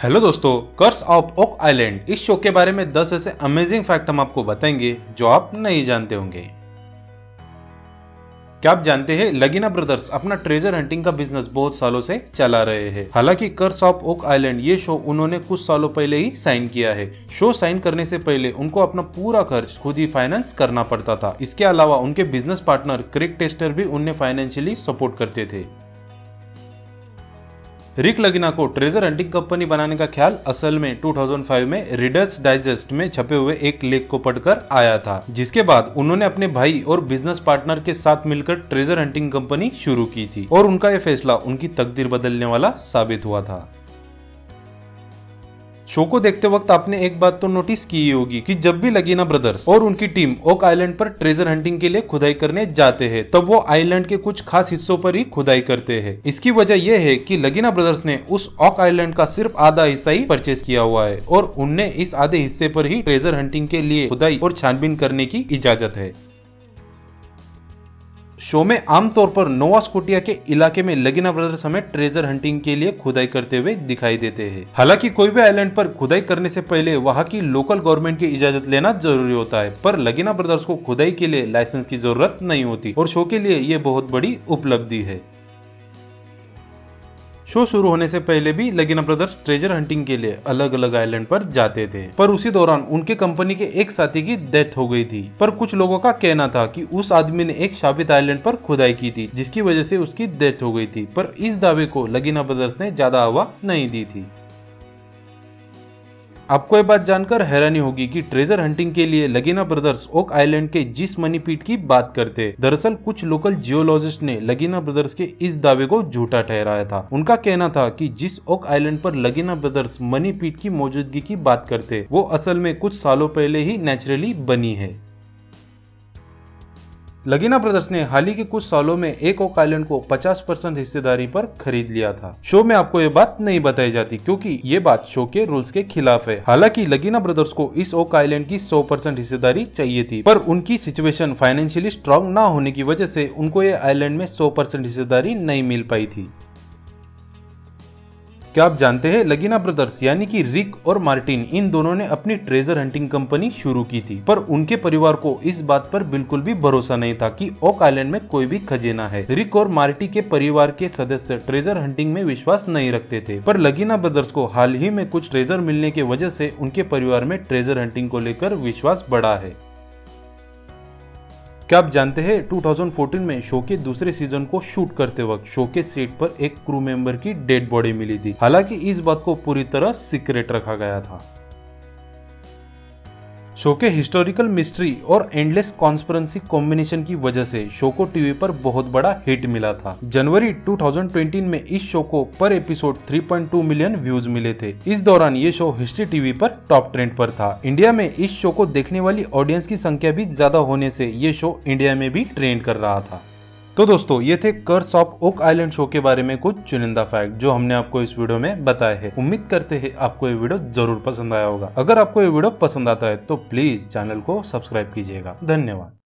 Hello दोस्तों, कर्स of Oak island इस show के बारे में 10 ऐसे अमेजिंग फैक्ट हम आपको बताएंगे जो आप नहीं जानते होंगे। क्या आप जानते हैं लगीना ब्रदर्स अपना ट्रेजर हंटिंग का बिजनेस बहुत सालों से चला रहे हैं। हालांकि कर्स ऑफ ओक आइलैंड ये शो उन्होंने कुछ सालों पहले ही साइन किया है। शो साइन करने से पहले उनको अपना पूरा खर्च खुद ही फाइनेंस करना पड़ता था। इसके अलावा उनके बिजनेस पार्टनर क्रिक टेस्टर भी उन्हें फाइनेंशियली सपोर्ट करते थे। रिक लगीना को ट्रेजर हंटिंग कंपनी बनाने का ख्याल असल में 2005 में रीडर्स डाइजेस्ट में छपे हुए एक लेख को पढ़कर आया था, जिसके बाद उन्होंने अपने भाई और बिजनेस पार्टनर के साथ मिलकर ट्रेजर हंटिंग कंपनी शुरू की थी और उनका यह फैसला उनकी तकदीर बदलने वाला साबित हुआ था। शो को देखते वक्त आपने एक बात तो नोटिस की होगी कि जब भी लगीना ब्रदर्स और उनकी टीम ओक आइलैंड पर ट्रेजर हंटिंग के लिए खुदाई करने जाते हैं, तब वो आइलैंड के कुछ खास हिस्सों पर ही खुदाई करते हैं। इसकी वजह यह है कि लगीना ब्रदर्स ने उस ओक आइलैंड का सिर्फ आधा हिस्सा ही परचेज किया हुआ है और उनने इस आधे हिस्से पर ही ट्रेजर हंटिंग के लिए खुदाई और छानबीन करने की इजाजत है। शो में आमतौर पर नोवा स्कोटिया के इलाके में लगीना ब्रदर्स हमें ट्रेजर हंटिंग के लिए खुदाई करते हुए दिखाई देते हैं। हालांकि कोई भी आइलैंड पर खुदाई करने से पहले वहां की लोकल गवर्नमेंट की इजाजत लेना जरूरी होता है, पर लगीना ब्रदर्स को खुदाई के लिए लाइसेंस की जरूरत नहीं होती और शो के लिए ये बहुत बड़ी उपलब्धि है। शो शुरू होने से पहले भी लगीना ब्रदर्स ट्रेजर हंटिंग के लिए अलग अलग आइलैंड पर जाते थे, पर उसी दौरान उनके कंपनी के एक साथी की डेथ हो गई थी। पर कुछ लोगों का कहना था कि उस आदमी ने एक शाबित आइलैंड पर खुदाई की थी जिसकी वजह से उसकी डेथ हो गई थी, पर इस दावे को लगीना ब्रदर्स ने ज्यादा हवा नहीं दी थी। आपको ये बात जानकर हैरानी होगी कि ट्रेजर हंटिंग के लिए लगीना ब्रदर्स ओक आइलैंड के जिस मनी पीट की बात करते, दरअसल कुछ लोकल जियोलॉजिस्ट ने लगीना ब्रदर्स के इस दावे को झूठा ठहराया था। उनका कहना था कि जिस ओक आइलैंड पर लगीना ब्रदर्स मनी पीट की मौजूदगी की बात करते, वो असल में कुछ सालों पहले ही नेचुरली बनी है। लगीना ब्रदर्स ने हाल ही के कुछ सालों में एक ओक आइलैंड को 50% हिस्सेदारी पर खरीद लिया था। शो में आपको ये बात नहीं बताई जाती क्योंकि ये बात शो के रूल्स के खिलाफ है। हालांकि लगीना ब्रदर्स को इस ओक आइलैंड की 100% हिस्सेदारी चाहिए थी, पर उनकी सिचुएशन फाइनेंशियली स्ट्रांग ना होने की वजह से उनको ये आइलैंड में 100% हिस्सेदारी नहीं मिल पाई थी। क्या आप जानते हैं लगीना ब्रदर्स यानी कि रिक और मार्टिन, इन दोनों ने अपनी ट्रेजर हंटिंग कंपनी शुरू की थी, पर उनके परिवार को इस बात पर बिल्कुल भी भरोसा नहीं था कि ओक आइलैंड में कोई भी खजाना है। रिक और मार्टी के परिवार के सदस्य ट्रेजर हंटिंग में विश्वास नहीं रखते थे, पर लगीना ब्रदर्स को हाल ही में कुछ ट्रेजर मिलने की वजह से उनके परिवार में ट्रेजर हंटिंग को लेकर विश्वास बढ़ा है। क्या आप जानते हैं 2014 में शो के दूसरे सीजन को शूट करते वक्त शो के सेट पर एक क्रू मेंबर की डेड बॉडी मिली थी। हालांकि इस बात को पूरी तरह सीक्रेट रखा गया था। शो के हिस्टोरिकल मिस्ट्री और एंडलेस कॉन्स्पिरेसी कॉम्बिनेशन की वजह से शो को टीवी पर बहुत बड़ा हिट मिला था। जनवरी 2020 में इस शो को पर एपिसोड 3.2 मिलियन व्यूज मिले थे। इस दौरान ये शो हिस्ट्री टीवी पर टॉप ट्रेंड पर था। इंडिया में इस शो को देखने वाली ऑडियंस की संख्या भी ज्यादा होने से ये शो इंडिया में भी ट्रेंड कर रहा था। तो दोस्तों, ये थे curse of Oak Island show के बारे में कुछ चुनिंदा फैक्ट जो हमने आपको इस वीडियो में बताए हैं। उम्मीद करते हैं आपको ये वीडियो जरूर पसंद आया होगा। अगर आपको ये वीडियो पसंद आता है तो प्लीज चैनल को सब्सक्राइब कीजिएगा। धन्यवाद।